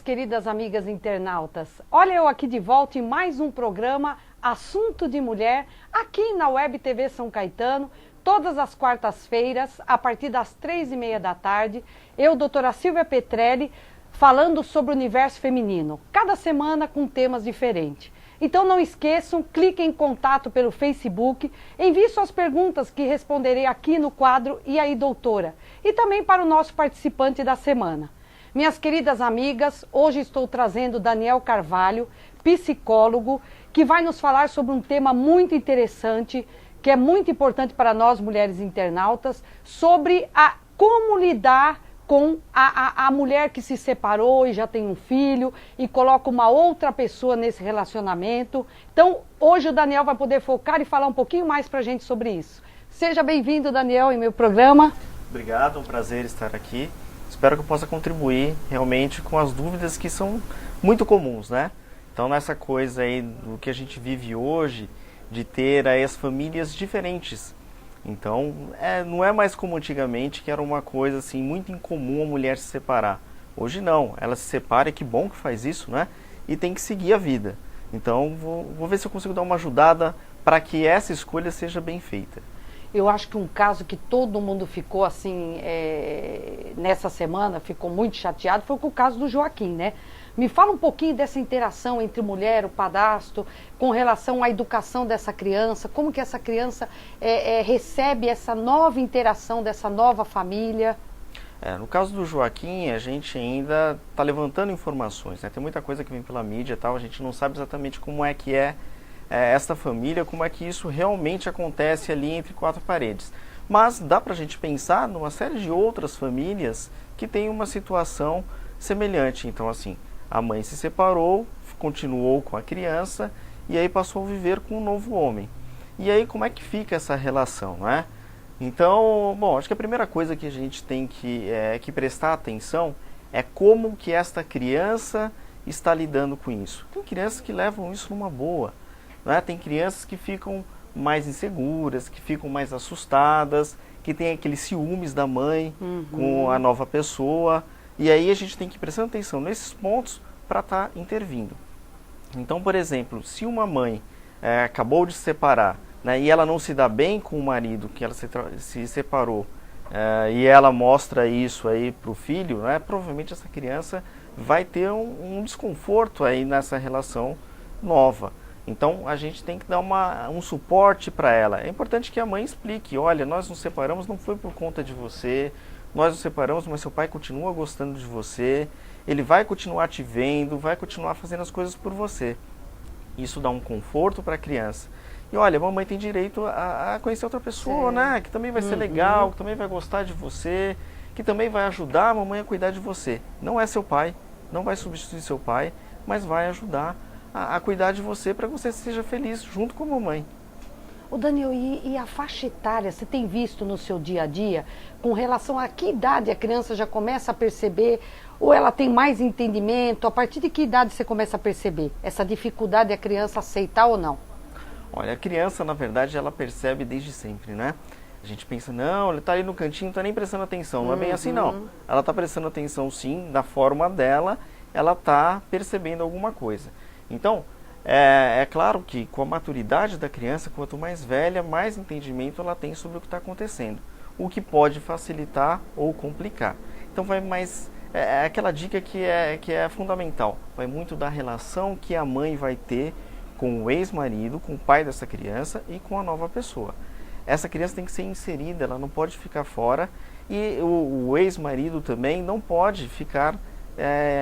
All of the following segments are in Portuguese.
queridas amigas internautas. Olha eu aqui de volta em mais um programa Assunto de Mulher, aqui na Web TV São Caetano, todas as quartas-feiras, a partir das 3h30 da tarde. Eu, doutora Silvia Petrelli, falando sobre o universo feminino, cada semana com temas diferentes. Então não esqueçam, cliquem em contato pelo Facebook, envie suas perguntas que responderei aqui no quadro E aí, doutora? E também para o nosso participante da semana. Minhas queridas amigas, hoje estou trazendo Daniel Carvalho, psicólogo, que vai nos falar sobre um tema muito interessante, que é muito importante para nós mulheres internautas, sobre como lidar com a mulher que se separou e já tem um filho e coloca uma outra pessoa nesse relacionamento. Então, hoje o Daniel vai poder focar e falar um pouquinho mais para a gente sobre isso. Seja bem-vindo, Daniel, em meu programa. Obrigado, é um prazer estar aqui. Espero que eu possa contribuir realmente com as dúvidas que são muito comuns, né? Então, nessa coisa aí do que a gente vive hoje, de ter aí as famílias diferentes. Então, não é mais como antigamente, que era uma coisa assim muito incomum a mulher se separar. Hoje não, ela se separa e que bom que faz isso, né? E tem que seguir a vida. Então, vou ver se eu consigo dar uma ajudada para que essa escolha seja bem feita. Eu acho que um caso que todo mundo ficou assim, nessa semana, ficou muito chateado, foi com o caso do Joaquim, né? Me fala um pouquinho dessa interação entre mulher, o padrasto, com relação à educação dessa criança, como que essa criança recebe essa nova interação dessa nova família. No caso do Joaquim, a gente ainda está levantando informações, né? Tem muita coisa que vem pela mídia e tal, a gente não sabe exatamente como é que esta família, como é que isso realmente acontece ali entre quatro paredes. Mas dá para a gente pensar numa série de outras famílias que têm uma situação semelhante. Então, assim, a mãe se separou, continuou com a criança e aí passou a viver com um novo homem. E aí como é que fica essa relação, não é? Então, bom, acho que a primeira coisa que a gente tem que prestar atenção é como que esta criança está lidando com isso. Tem crianças que levam isso numa boa. Né? Tem crianças que ficam mais inseguras, que ficam mais assustadas, que tem aqueles ciúmes da mãe com a nova pessoa. E aí a gente tem que prestar atenção nesses pontos para estar intervindo. Então, por exemplo, se uma mãe acabou de se separar, né, e ela não se dá bem com o marido, que ela se separou, e ela mostra isso aí para o filho, né, provavelmente essa criança vai ter um desconforto aí nessa relação nova. Então, a gente tem que dar um suporte para ela. É importante que a mãe explique, olha, nós nos separamos, não foi por conta de você, nós nos separamos, mas seu pai continua gostando de você, ele vai continuar te vendo, vai continuar fazendo as coisas por você. Isso dá um conforto para a criança. E olha, a mamãe tem direito a conhecer outra pessoa, né? Que também vai ser legal, que também vai gostar de você, que também vai ajudar a mamãe a cuidar de você. Não é seu pai, não vai substituir seu pai, mas vai ajudar a cuidar de você para que você seja feliz junto com a mamãe. Ô Daniel, e a faixa etária, você tem visto no seu dia a dia, com relação a que idade a criança já começa a perceber, ou ela tem mais entendimento, a partir de que idade você começa a perceber essa dificuldade de a criança aceitar ou não? Olha, a criança, na verdade, ela percebe desde sempre, né? A gente pensa, não, ele está ali no cantinho, não está nem prestando atenção. Não é bem assim, não. Ela está prestando atenção, sim, da forma dela, ela está percebendo alguma coisa. Então, é claro que com a maturidade da criança, quanto mais velha, mais entendimento ela tem sobre o que está acontecendo. O que pode facilitar ou complicar. Então, vai mais... É aquela dica que é fundamental. Vai muito da relação que a mãe vai ter com o ex-marido, com o pai dessa criança e com a nova pessoa. Essa criança tem que ser inserida, ela não pode ficar fora. E o ex-marido também não pode ficar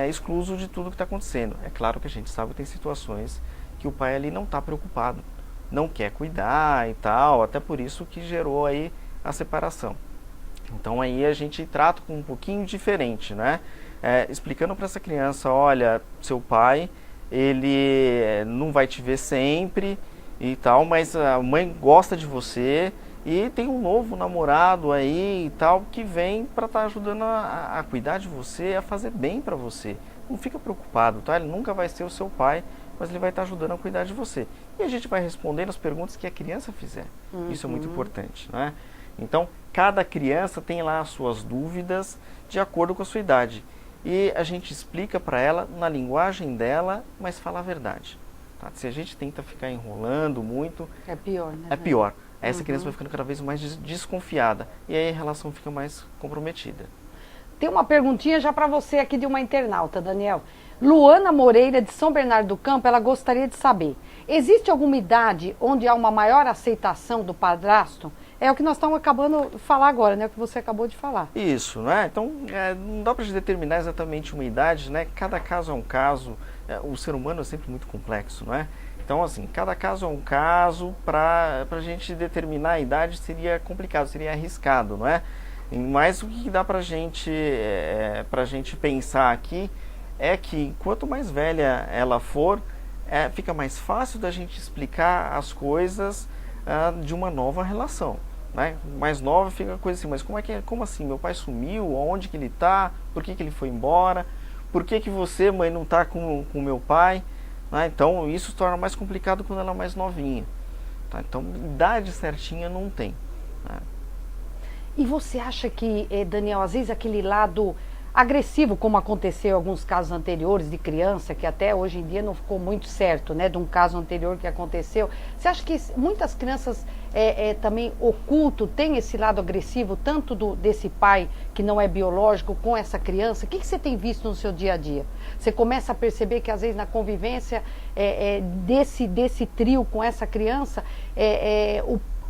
excluso de tudo que está acontecendo. É claro que a gente sabe que tem situações que o pai ali não está preocupado, não quer cuidar e tal, até por isso que gerou aí a separação. Então aí a gente trata com um pouquinho diferente, né? Explicando para essa criança, olha, seu pai, ele não vai te ver sempre e tal, mas a mãe gosta de você e tem um novo namorado aí e tal, que vem para estar ajudando a cuidar de você, a fazer bem para você. Não fica preocupado, tá? Ele nunca vai ser o seu pai, mas ele vai estar ajudando a cuidar de você. E a gente vai respondendo as perguntas que a criança fizer. Isso é muito importante, né? Então, cada criança tem lá as suas dúvidas de acordo com a sua idade. e a gente explica para ela na linguagem dela, mas fala a verdade. Tá? Se a gente tenta ficar enrolando muito, é pior, né? É pior. Essa criança vai ficando cada vez mais desconfiada e aí a relação fica mais comprometida. Tem uma perguntinha já para você aqui de uma internauta, Daniel. Luana Moreira, de São Bernardo do Campo, ela gostaria de saber: existe alguma idade onde há uma maior aceitação do padrasto? É o que nós estamos acabando de falar agora, né? O que você acabou de falar. Isso, né? Então, não dá para determinar exatamente uma idade, né? Cada caso é um caso. O ser humano é sempre muito complexo, não é? Então, assim, cada caso é um caso. Para a gente determinar a idade seria complicado, seria arriscado, não é? Mas o que dá para gente pensar aqui é que quanto mais velha ela for, fica mais fácil da gente explicar as coisas de uma nova relação. Né? Mais nova fica a coisa assim, mas como assim? Meu pai sumiu? Onde que ele está? Por que ele foi embora? Por que você, mãe, não está com o meu pai? Né? Então isso se torna mais complicado quando ela é mais novinha. Tá? Então idade certinha não tem. Né? E você acha que, Daniel, às vezes aquele lado agressivo, como aconteceu em alguns casos anteriores de criança, que até hoje em dia não ficou muito certo, né, de um caso anterior que aconteceu, você acha que muitas crianças também oculto, tem esse lado agressivo, tanto desse pai que não é biológico com essa criança? O que você tem visto no seu dia a dia? Você começa a perceber que às vezes na convivência desse trio com essa criança,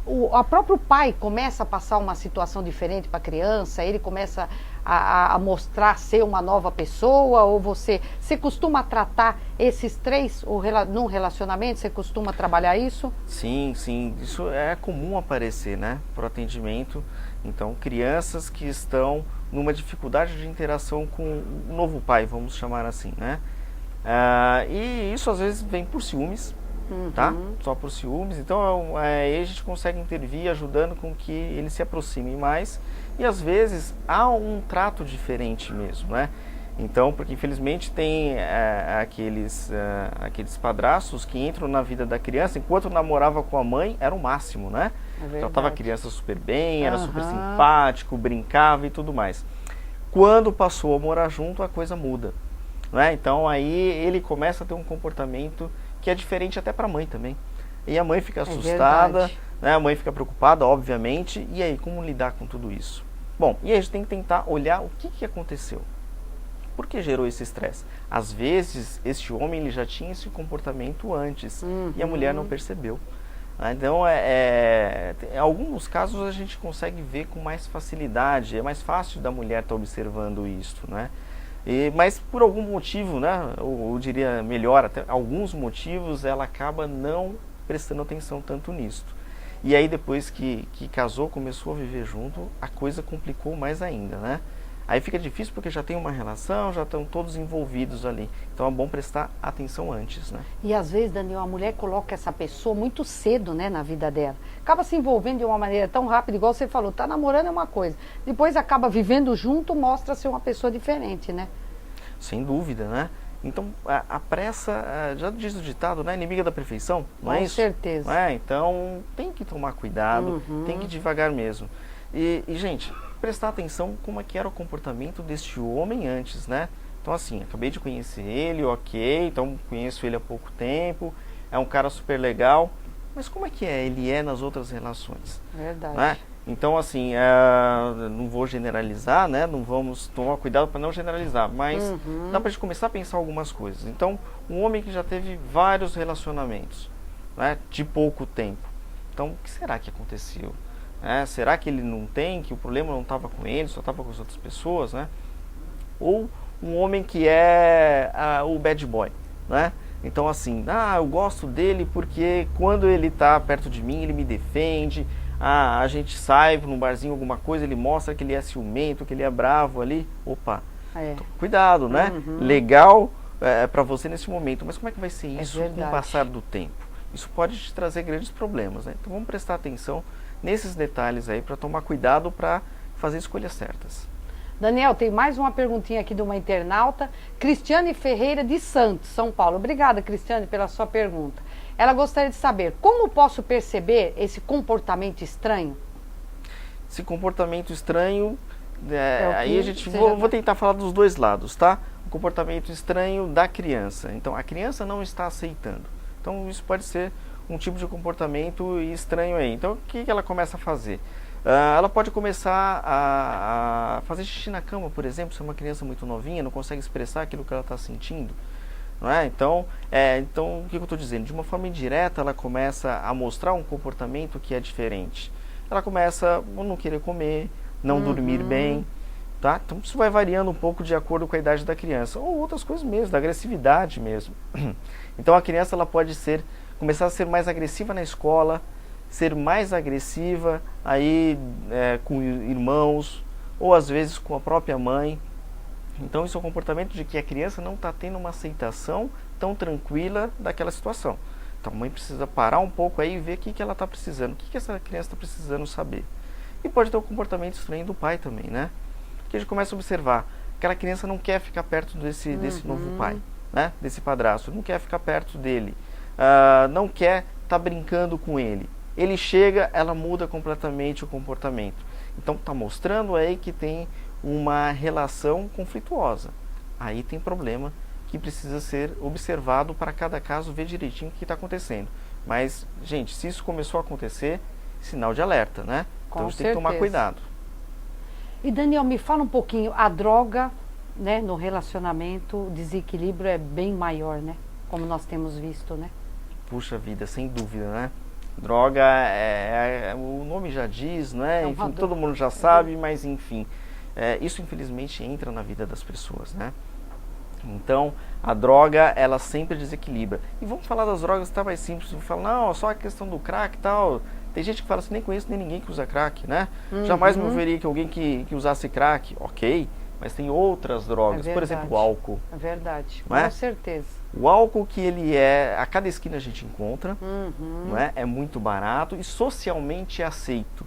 o próprio pai começa a passar uma situação diferente para a criança, ele começa a mostrar ser uma nova pessoa, ou você costuma tratar esses três num relacionamento, você costuma trabalhar isso? Sim, isso é comum aparecer, né, para o atendimento. Então, crianças que estão numa dificuldade de interação com o novo pai, vamos chamar assim, né, e isso às vezes vem por ciúmes. Tá? Só por ciúmes. Então aí a gente consegue intervir ajudando com que ele se aproxime mais, e às vezes há um trato diferente mesmo, né? Então, porque infelizmente tem aqueles padrastos que entram na vida da criança, enquanto namorava com a mãe era o máximo, né? Tratava a criança super bem, era super simpático, brincava e tudo mais. Quando passou a morar junto, a coisa muda, né? Então aí ele começa a ter um comportamento que é diferente até para a mãe também. E a mãe fica assustada, né? A mãe fica preocupada, obviamente. E aí, como lidar com tudo isso? Bom, e aí a gente tem que tentar olhar o que aconteceu. Por que gerou esse estresse? Às vezes, este homem ele já tinha esse comportamento antes e a mulher não percebeu. Então, em alguns casos a gente consegue ver com mais facilidade. É mais fácil da mulher estar observando isso, né? Mas por algum motivo, né, eu diria melhor, até alguns motivos, ela acaba não prestando atenção tanto nisso. E aí depois que casou, começou a viver junto, a coisa complicou mais ainda, né? Aí fica difícil porque já tem uma relação, já estão todos envolvidos ali. Então é bom prestar atenção antes, né? E às vezes, Daniel, a mulher coloca essa pessoa muito cedo, né, na vida dela. Acaba se envolvendo de uma maneira tão rápida, igual você falou, tá namorando é uma coisa. Depois acaba vivendo junto, mostra ser uma pessoa diferente, né? Sem dúvida, né? Então a pressa, já diz o ditado, né? Inimiga da perfeição, não é isso? Com certeza. Não é? Então tem que tomar cuidado, tem que ir devagar mesmo. E gente, prestar atenção como é que era o comportamento deste homem antes, né? Então assim, acabei de conhecer ele, ok, então conheço ele há pouco tempo, é um cara super legal, mas como é que ele é nas outras relações? Verdade. Né? Então assim, não vou generalizar, né? Não vamos tomar cuidado para não generalizar, mas dá para a gente começar a pensar algumas coisas. Então, um homem que já teve vários relacionamentos, né? De pouco tempo, então o que será que aconteceu? Será que ele não tem, que o problema não estava com ele, só estava com as outras pessoas, né? Ou um homem que é o bad boy, né? Então assim, eu gosto dele porque quando ele está perto de mim, ele me defende, a gente sai num barzinho, alguma coisa, ele mostra que ele é ciumento, que ele é bravo ali, opa, cuidado, né? Legal para você nesse momento, mas como é que vai ser isso com o passar do tempo? Isso pode te trazer grandes problemas, né? Então vamos prestar atenção nesses detalhes aí para tomar cuidado para fazer escolhas certas. Daniel, tem mais uma perguntinha aqui de uma internauta, Cristiane Ferreira de Santos, São Paulo. Obrigada, Cristiane, pela sua pergunta. Ela gostaria de saber, como posso perceber esse comportamento estranho? Esse comportamento estranho aí a gente vou tentar falar dos dois lados, tá? O comportamento estranho da criança. Então, a criança não está aceitando. Então, isso pode ser um tipo de comportamento estranho aí. Então, o que ela começa a fazer? Ela pode começar a fazer xixi na cama, por exemplo, se é uma criança muito novinha, não consegue expressar aquilo que ela está sentindo. Não é? Então, o que eu estou dizendo? De uma forma indireta, ela começa a mostrar um comportamento que é diferente. Ela começa a não querer comer, não dormir bem. Tá? Então, isso vai variando um pouco de acordo com a idade da criança. Ou outras coisas mesmo, da agressividade mesmo. Então, a criança ela pode começar a ser mais agressiva na escola, ser mais agressiva aí, com irmãos, ou às vezes com a própria mãe. Então isso é um comportamento de que a criança não está tendo uma aceitação tão tranquila daquela situação. Então a mãe precisa parar um pouco aí e ver o que ela está precisando, o que essa criança está precisando saber. E pode ter um comportamento estranho do pai também, né? Que a gente começa a observar, aquela criança não quer ficar perto desse novo pai, né? Desse padrasto, não quer ficar perto dele, não quer estar brincando com ele. Ele chega, ela muda completamente o comportamento. Então está mostrando aí que tem uma relação conflituosa. Aí tem problema que precisa ser observado para cada caso, ver direitinho o que está acontecendo. Mas, gente, se isso começou a acontecer, sinal de alerta, né? Então a gente tem que tomar cuidado. E Daniel, me fala um pouquinho, a droga, né, no relacionamento, o desequilíbrio é bem maior, né? Como nós temos visto, né? Puxa vida, sem dúvida, né? Droga, o nome já diz, né? Enfim, todo mundo já sabe, mas enfim, isso infelizmente entra na vida das pessoas, né? Então, a droga, ela sempre desequilibra. E vamos falar das drogas, tá mais simples. Vamos falar, não, só a questão do crack e tal. Tem gente que fala assim, nem conheço nem ninguém que usa crack, né? Jamais me veria que alguém que usasse crack, ok. Mas tem outras drogas, por exemplo, o álcool. É verdade, com certeza. O álcool que ele a cada esquina a gente encontra, não é? É muito barato e socialmente aceito.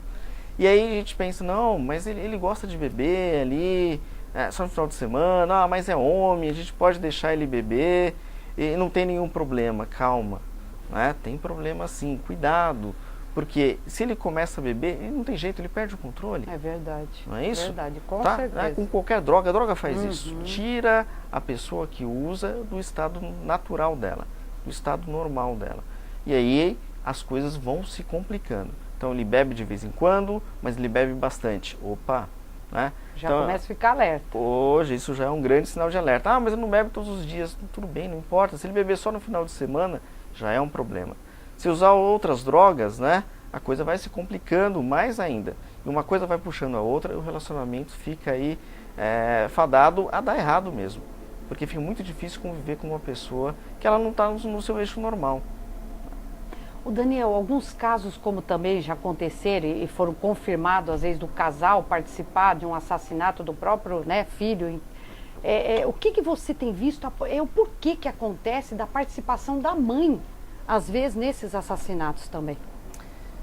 E aí a gente pensa, não, mas ele gosta de beber ali, só no final de semana, mas é homem, a gente pode deixar ele beber e não tem nenhum problema, calma. Né? Tem problema sim, cuidado. Porque se ele começa a beber, ele não tem jeito, ele perde o controle. É verdade. Não é isso? É verdade, com certeza. Com qualquer droga, a droga faz isso. Tira a pessoa que usa do estado natural dela, do estado normal dela. E aí as coisas vão se complicando. Então ele bebe de vez em quando, mas ele bebe bastante. Opa! Né? Já então, começa a ficar alerta. Hoje isso já é um grande sinal de alerta. Mas ele não bebe todos os dias. Tudo bem, não importa. Se ele beber só no final de semana, já é um problema. Se usar outras drogas, né, a coisa vai se complicando mais ainda. E uma coisa vai puxando a outra e o relacionamento fica aí fadado a dar errado mesmo. Porque fica muito difícil conviver com uma pessoa que ela não está no seu eixo normal. O Daniel, alguns casos como também já aconteceram e foram confirmados, às vezes, do casal participar de um assassinato do próprio, né, filho. O que você tem visto, o porquê que acontece da participação da mãe, às vezes, nesses assassinatos também?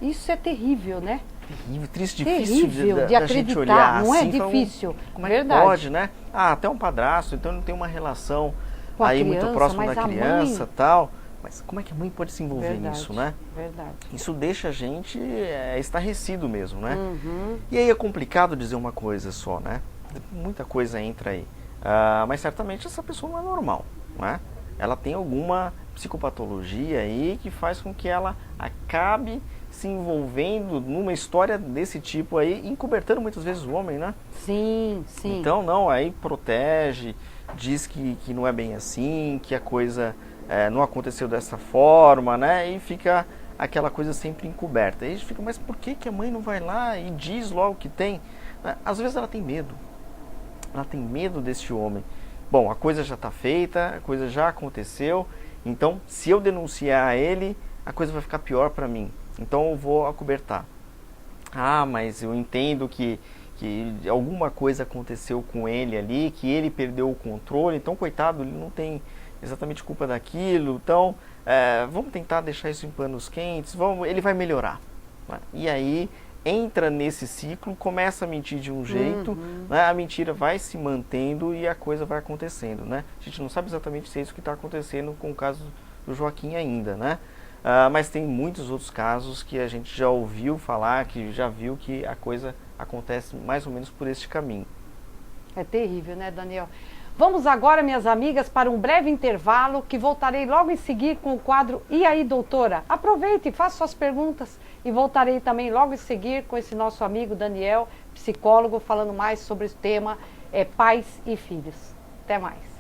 Isso é terrível, né? Terrível, triste, difícil de acreditar, gente olhar. Não assim, é difícil, como é verdade. Que pode, né? Até um padrasto, então não tem uma relação com aí criança, muito próxima da criança e tal. Mas como é que a mãe pode se envolver nisso, né? Verdade. Isso deixa a gente estarrecido mesmo, né? E aí é complicado dizer uma coisa só, né? Muita coisa entra aí. Mas certamente essa pessoa não é normal, não é? Ela tem alguma psicopatologia aí que faz com que ela acabe se envolvendo numa história desse tipo aí, encobertando muitas vezes o homem, né? Sim, sim. Então, não, aí protege, diz que não é bem assim, que a coisa não aconteceu dessa forma, né? E fica aquela coisa sempre encoberta. Aí a gente fica, mas por que a mãe não vai lá e diz logo que tem? Às vezes ela tem medo. Ela tem medo desse homem. Bom, a coisa já está feita, a coisa já aconteceu, então se eu denunciar ele, a coisa vai ficar pior para mim. Então eu vou acobertar. Mas eu entendo que alguma coisa aconteceu com ele ali, que ele perdeu o controle, então coitado, ele não tem exatamente culpa daquilo, então vamos tentar deixar isso em panos quentes, ele vai melhorar. E aí entra nesse ciclo, começa a mentir de um jeito, né? A mentira vai se mantendo e a coisa vai acontecendo, né? A gente não sabe exatamente se é isso que está acontecendo com o caso do Joaquim ainda, né? Mas tem muitos outros casos que a gente já ouviu falar, que já viu que a coisa acontece mais ou menos por este caminho. É terrível, né, Daniel? Vamos agora, minhas amigas, para um breve intervalo, que voltarei logo em seguida com o quadro E aí, doutora? Aproveite, faça suas perguntas e voltarei também logo em seguida com esse nosso amigo Daniel, psicólogo, falando mais sobre o tema pais e filhos. Até mais.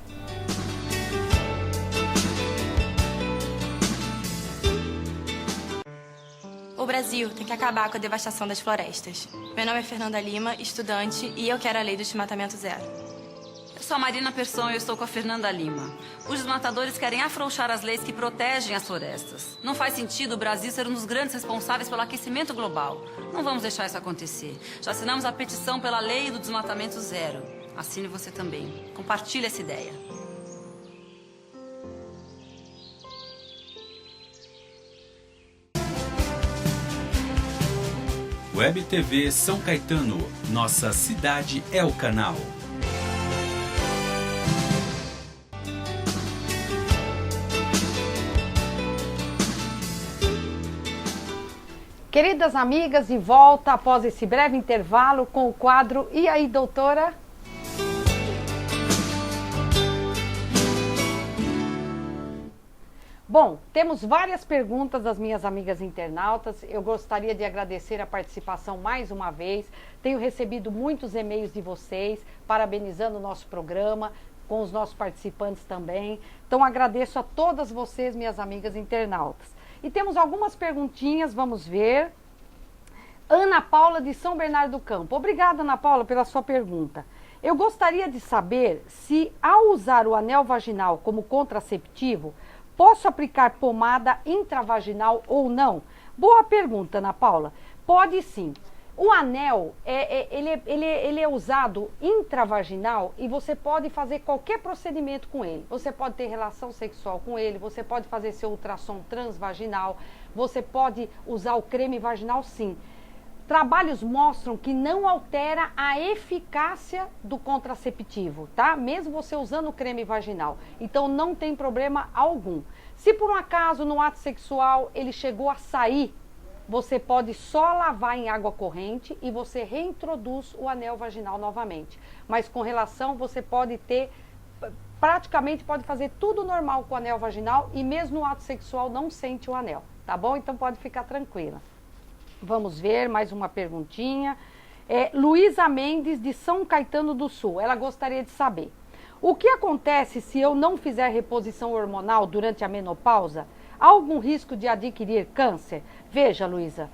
O Brasil tem que acabar com a devastação das florestas. Meu nome é Fernanda Lima, estudante, e eu quero a lei do desmatamento zero. Eu sou a Marina Persson e eu estou com a Fernanda Lima. Os desmatadores querem afrouxar as leis que protegem as florestas. Não faz sentido o Brasil ser um dos grandes responsáveis pelo aquecimento global. Não vamos deixar isso acontecer. Já assinamos a petição pela lei do desmatamento zero. Assine você também. Compartilhe essa ideia. Web TV São Caetano, nossa cidade é o canal. Queridas amigas, de volta após esse breve intervalo com o quadro E aí, doutora? Bom, temos várias perguntas das minhas amigas internautas. Eu gostaria de agradecer a participação mais uma vez. Tenho recebido muitos e-mails de vocês, parabenizando o nosso programa, com os nossos participantes também. Então agradeço a todas vocês, minhas amigas internautas. E temos algumas perguntinhas, vamos ver. Ana Paula de São Bernardo do Campo. Obrigada, Ana Paula, pela sua pergunta. Eu gostaria de saber se, ao usar o anel vaginal como contraceptivo, posso aplicar pomada intravaginal ou não? Boa pergunta, Ana Paula. Pode sim. O anel, ele é usado intravaginal e você pode fazer qualquer procedimento com ele. Você pode ter relação sexual com ele, você pode fazer seu ultrassom transvaginal, você pode usar o creme vaginal sim. Trabalhos mostram que não altera a eficácia do contraceptivo, tá? Mesmo você usando o creme vaginal. Então não tem problema algum. Se por um acaso no ato sexual ele chegou a sair, você pode só lavar em água corrente e você reintroduz o anel vaginal novamente. Mas com relação, você pode ter, praticamente pode fazer tudo normal com o anel vaginal e mesmo no ato sexual não sente o anel, tá bom? Então pode ficar tranquila. Vamos ver mais uma perguntinha. Luísa Mendes, de São Caetano do Sul. Ela gostaria de saber: o que acontece se eu não fizer reposição hormonal durante a menopausa? Há algum risco de adquirir câncer? Veja, Luísa,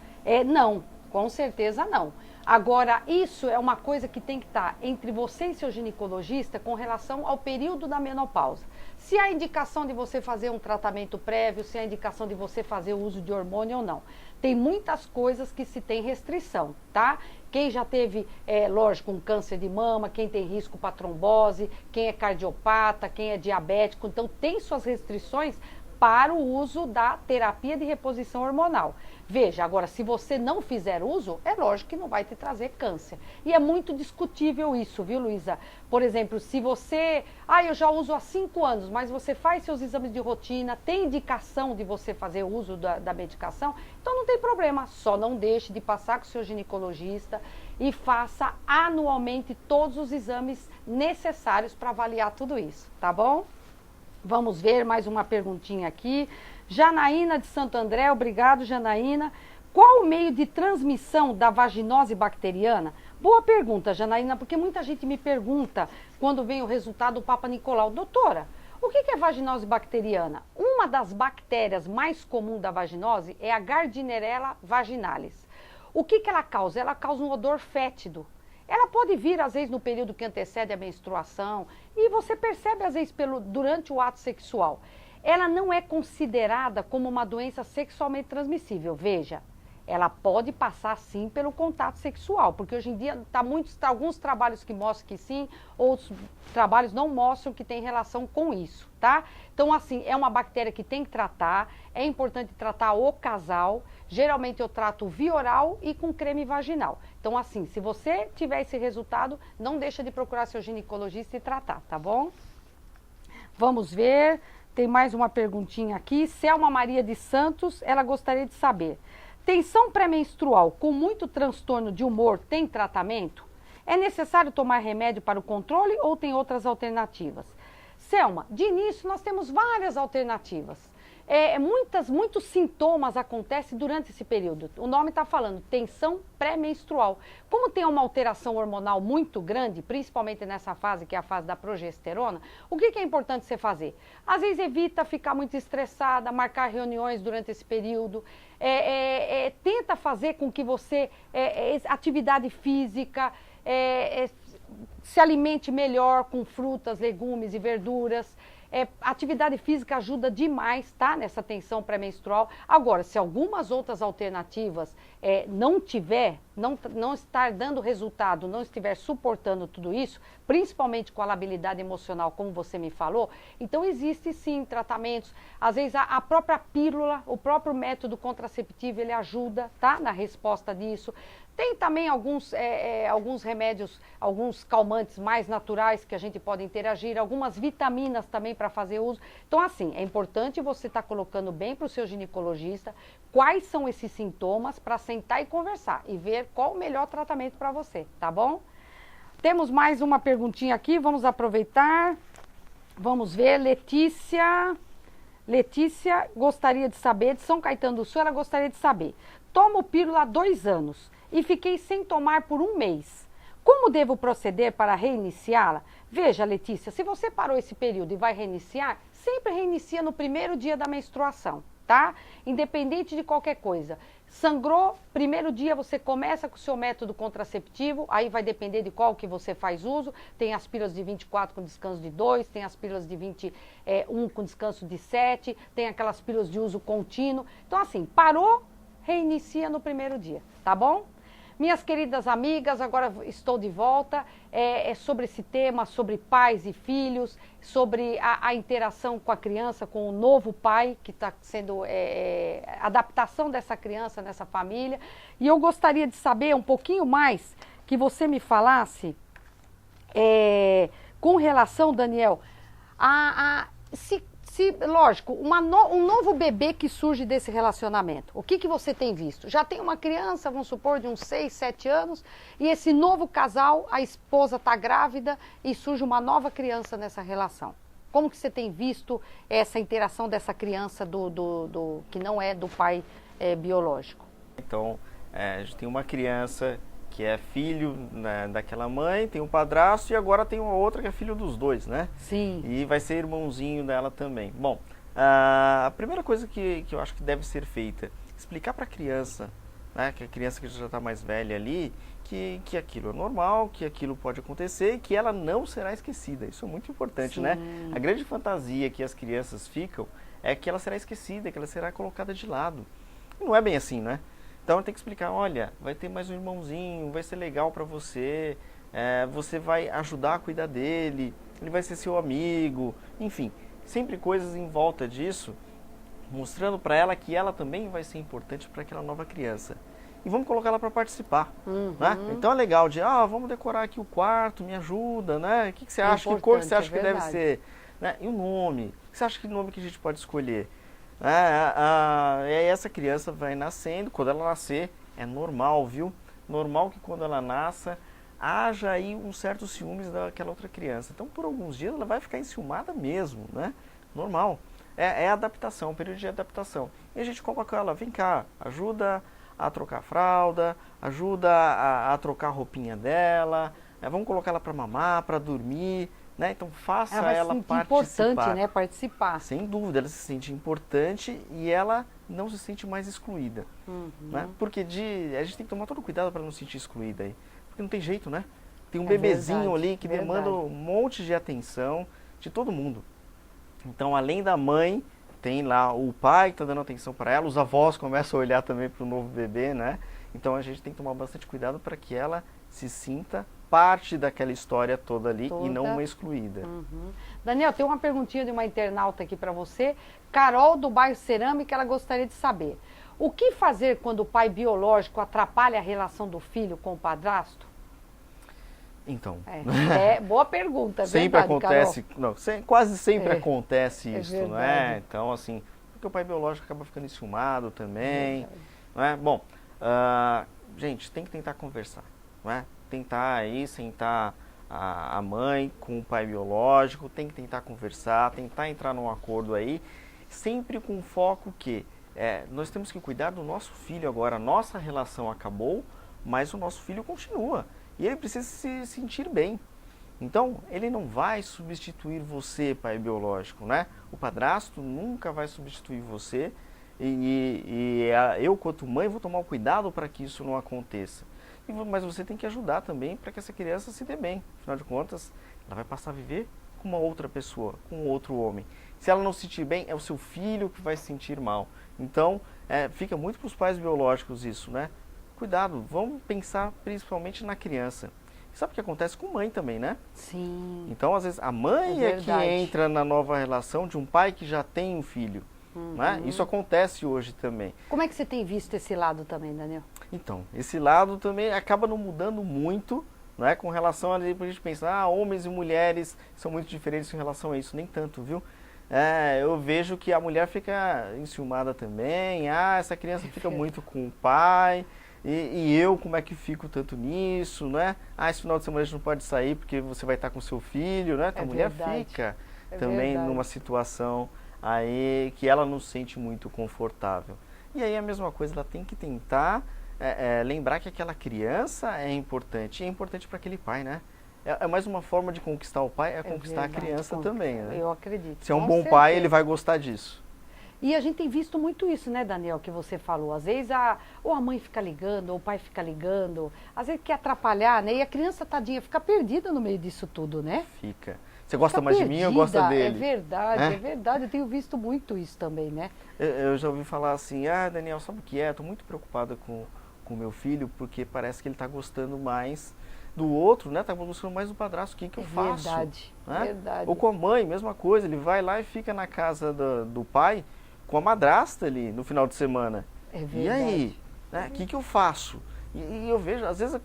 não, com certeza não. Agora, isso é uma coisa que tem que estar entre você e seu ginecologista com relação ao período da menopausa. Se há indicação de você fazer um tratamento prévio, se há indicação de você fazer o uso de hormônio ou não. Tem muitas coisas que se tem restrição, tá? Quem já teve, lógico, um câncer de mama, quem tem risco para trombose, quem é cardiopata, quem é diabético, então tem suas restrições para o uso da terapia de reposição hormonal. Veja, agora, se você não fizer uso, é lógico que não vai te trazer câncer. E é muito discutível isso, viu, Luísa? Por exemplo, se você... eu já uso há 5 anos, mas você faz seus exames de rotina, tem indicação de você fazer uso da medicação, então não tem problema. Só não deixe de passar com o seu ginecologista e faça anualmente todos os exames necessários para avaliar tudo isso, tá bom? Vamos ver mais uma perguntinha aqui. Janaína de Santo André, obrigado, Janaína. Qual o meio de transmissão da vaginose bacteriana? Boa pergunta, Janaína, porque muita gente me pergunta quando vem o resultado do Papa Nicolau. Doutora, o que é vaginose bacteriana? Uma das bactérias mais comuns da vaginose é a Gardnerella vaginalis. O que ela causa? Ela causa um odor fétido. Ela pode vir, às vezes, no período que antecede a menstruação e você percebe, às vezes, durante o ato sexual. Ela não é considerada como uma doença sexualmente transmissível. Veja, ela pode passar, sim, pelo contato sexual, porque hoje em dia alguns trabalhos que mostram que sim, outros trabalhos não mostram que tem relação com isso, tá? Então, assim, é uma bactéria que tem que tratar, é importante tratar o casal. Geralmente eu trato via oral e com creme vaginal. Então, assim, se você tiver esse resultado, não deixa de procurar seu ginecologista e tratar, tá bom? Vamos ver, tem mais uma perguntinha aqui. Selma Maria de Santos, ela gostaria de saber: Tensão pré-menstrual com muito transtorno de humor tem tratamento? É necessário tomar remédio para o controle ou tem outras alternativas? Selma, de início nós temos várias alternativas. Muitos sintomas acontecem durante esse período. O nome está falando tensão pré-menstrual. Como tem uma alteração hormonal muito grande, principalmente nessa fase, que é a fase da progesterona, o que é importante você fazer? Às vezes evita ficar muito estressada, marcar reuniões durante esse período, tenta fazer com que você, atividade física, se alimente melhor com frutas, legumes e verduras. Atividade física ajuda demais, tá? Nessa tensão pré-menstrual. Agora, se algumas outras alternativas não estar dando resultado, não estiver suportando tudo isso, principalmente com a labilidade emocional, como você me falou, então existe sim tratamentos. Às vezes a própria pílula, o próprio método contraceptivo, ele ajuda, tá? Na resposta disso. Tem também alguns remédios, alguns calmantes mais naturais que a gente pode interagir, algumas vitaminas também para fazer uso. Então, assim, é importante você estar colocando bem para o seu ginecologista quais são esses sintomas para sentar e conversar e ver qual o melhor tratamento para você, tá bom? Temos mais uma perguntinha aqui, vamos aproveitar. Vamos ver, Letícia gostaria de saber, de São Caetano do Sul, ela gostaria de saber. Tomo pílula há 2 anos e fiquei sem tomar por 1 mês. Como devo proceder para reiniciá-la? Veja, Letícia, se você parou esse período e vai reiniciar, sempre reinicia no primeiro dia da menstruação, tá? Independente de qualquer coisa. Sangrou, primeiro dia você começa com o seu método contraceptivo, aí vai depender de qual que você faz uso. Tem as pílulas de 24 com descanso de 2, tem as pílulas de 21 com descanso de 7, tem aquelas pílulas de uso contínuo. Então, assim, parou, reinicia no primeiro dia, tá bom? Minhas queridas amigas, agora estou de volta, sobre esse tema, sobre pais e filhos, sobre a interação com a criança, com o novo pai, que está sendo a adaptação dessa criança nessa família. E eu gostaria de saber um pouquinho mais, que você me falasse, com relação, Daniel, lógico, um novo bebê que surge desse relacionamento. O que você tem visto? Já tem uma criança, vamos supor, de uns 6, 7 anos, e esse novo casal, a esposa está grávida e surge uma nova criança nessa relação. Como que você tem visto essa interação dessa criança que não é do pai biológico? Então, a gente tem uma criança que é filho, né, daquela mãe, tem um padrasto e agora tem uma outra que é filho dos dois, né? Sim. E vai ser irmãozinho dela também. Bom, a primeira coisa que eu acho que deve ser feita, explicar para a criança, né, que a criança que já está mais velha ali, que aquilo é normal, que aquilo pode acontecer e que ela não será esquecida. Isso é muito importante, Sim. né? A grande fantasia que as crianças ficam é que ela será esquecida, que ela será colocada de lado. E não é bem assim, né? Então tem que explicar, olha, vai ter mais um irmãozinho, vai ser legal para você, você vai ajudar a cuidar dele, ele vai ser seu amigo, enfim, sempre coisas em volta disso, mostrando para ela que ela também vai ser importante para aquela nova criança. E vamos colocar ela para participar, né? Então é legal de, vamos decorar aqui o quarto, me ajuda, né? O que você acha, que cor você acha que deve ser? Né? E o nome, o que você acha que nome que a gente pode escolher? Essa criança vai nascendo, quando ela nascer, é normal, viu? Normal que quando ela nasça, haja aí um certo ciúmes daquela outra criança. Então, por alguns dias, ela vai ficar enciumada mesmo, né? Normal. É adaptação, um período de adaptação. E a gente coloca ela, vem cá, ajuda a trocar a fralda, ajuda a trocar a roupinha dela, vamos colocar ela para mamar, para dormir, né? Então faça ela participar. Importante, né? Participar. Sem dúvida, ela se sente importante e ela não se sente mais excluída. Né? Porque a gente tem que tomar todo cuidado para não se sentir excluída aí. Porque não tem jeito, né? Tem um bebezinho ali que demanda um monte de atenção de todo mundo. Então, além da mãe, tem lá o pai que está dando atenção para ela, os avós começam a olhar também para o novo bebê, né? Então a gente tem que tomar bastante cuidado para que ela se sinta parte daquela história toda ali e não uma excluída. Daniel, tem uma perguntinha de uma internauta aqui para você. Carol, do bairro Cerâmica, ela gostaria de saber: o que fazer quando o pai biológico atrapalha a relação do filho com o padrasto? Então, boa pergunta, sempre verdade, acontece, quase sempre acontece isso, verdade. né? Então, assim, porque o pai biológico acaba ficando enciumado também, não é? Bom, gente, tem que tentar conversar, não é? Tentar aí sentar a mãe com o pai biológico, tem que tentar conversar, tentar entrar num acordo aí, sempre com foco que nós temos que cuidar do nosso filho agora. A nossa relação acabou, mas o nosso filho continua e ele precisa se sentir bem. Então, ele não vai substituir você, pai biológico, né? O padrasto nunca vai substituir você e eu, quanto mãe, vou tomar o cuidado para que isso não aconteça. Mas você tem que ajudar também para que essa criança se dê bem. Afinal de contas, ela vai passar a viver com uma outra pessoa, com outro homem. Se ela não se sentir bem, é o seu filho que vai se sentir mal. Então, fica muito para os pais biológicos isso, né? Cuidado, vamos pensar principalmente na criança. Sabe o que acontece com mãe também, né? Sim. Então, às vezes, a mãe é que entra na nova relação de um pai que já tem um filho. Né? Isso acontece hoje também. Como é que você tem visto esse lado também, Daniel? Então, esse lado também acaba não mudando muito, né? Com relação a gente pensar, homens e mulheres são muito diferentes em relação a isso. Nem tanto, viu? Eu vejo que a mulher fica enciumada também. Essa criança fica muito com o pai. E eu, como é que fico tanto nisso, né? Esse final de semana a gente não pode sair porque você vai estar com seu filho, né? Então, a mulher fica também numa situação aí que ela não se sente muito confortável. E aí a mesma coisa, ela tem que tentar lembrar que aquela criança é importante. E é importante para aquele pai, né? É mais uma forma de conquistar o pai, conquistar a criança também, né? Eu acredito. Se é um bom pai, ele vai gostar disso. E a gente tem visto muito isso, né, Daniel, que você falou. Às vezes ou a mãe fica ligando, ou o pai fica ligando. Às vezes quer atrapalhar, né? E a criança, tadinha, fica perdida no meio disso tudo, né? Fica. Você gosta mais de mim ou gosta dele? É verdade. Eu tenho visto muito isso também, né? Eu já ouvi falar assim, Daniel, sabe o que é? Estou muito preocupada com o meu filho, porque parece que ele está gostando mais do outro, né? Está gostando mais do padrasto. O que eu faço? Verdade, né? verdade. Ou com a mãe, mesma coisa. Ele vai lá e fica na casa do pai com a madrasta ali no final de semana. É verdade. E aí? O que eu faço? E eu vejo, às vezes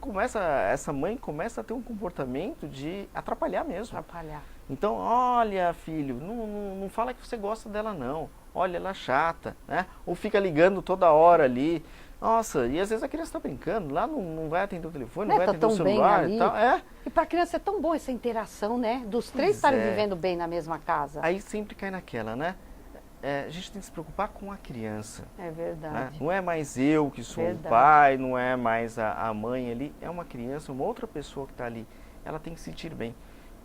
essa mãe começa a ter um comportamento de atrapalhar mesmo. Atrapalhar. Então, olha, filho, não fala que você gosta dela não. Olha, ela é chata, né? Ou fica ligando toda hora ali. Nossa, e às vezes a criança está brincando, lá não vai atender o telefone, não vai atender o celular e tal. E para a criança é tão bom essa interação, né? Dos três estarem vivendo bem na mesma casa. Aí sempre cai naquela, né? A gente tem que se preocupar com a criança. É verdade. Né? Não é mais eu que sou o pai, não é mais a mãe ali, é uma criança, uma outra pessoa que está ali. Ela tem que se sentir bem.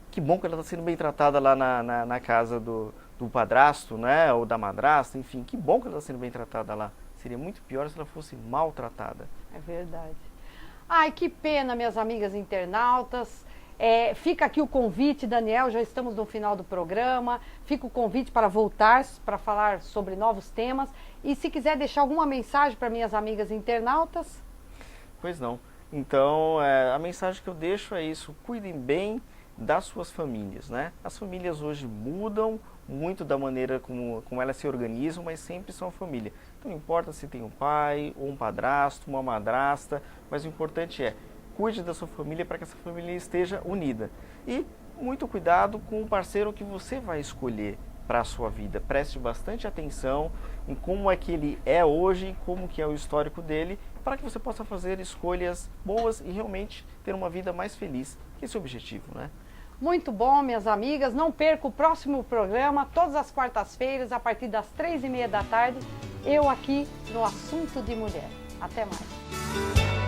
Que bom que ela está sendo bem tratada lá na casa do padrasto, né? Ou da madrasta, enfim. Que bom que ela está sendo bem tratada lá. Seria muito pior se ela fosse maltratada. É verdade. Ai, que pena, minhas amigas internautas. Fica aqui o convite, Daniel, já estamos no final do programa. Fica o convite para voltar, para falar sobre novos temas. E se quiser deixar alguma mensagem para minhas amigas internautas? Pois não. Então, a mensagem que eu deixo é isso. Cuidem bem das suas famílias, né? As famílias hoje mudam muito da maneira como elas se organizam, mas sempre são família. Então, não importa se tem um pai, ou um padrasto, uma madrasta, mas o importante cuide da sua família para que essa família esteja unida. E muito cuidado com o parceiro que você vai escolher para a sua vida. Preste bastante atenção em como é que ele é hoje, como que é o histórico dele, para que você possa fazer escolhas boas e realmente ter uma vida mais feliz. Esse é o objetivo, né? Muito bom, minhas amigas. Não perca o próximo programa, todas as quartas-feiras, a partir das 3h30 da tarde. Eu aqui no Assunto de Mulher. Até mais.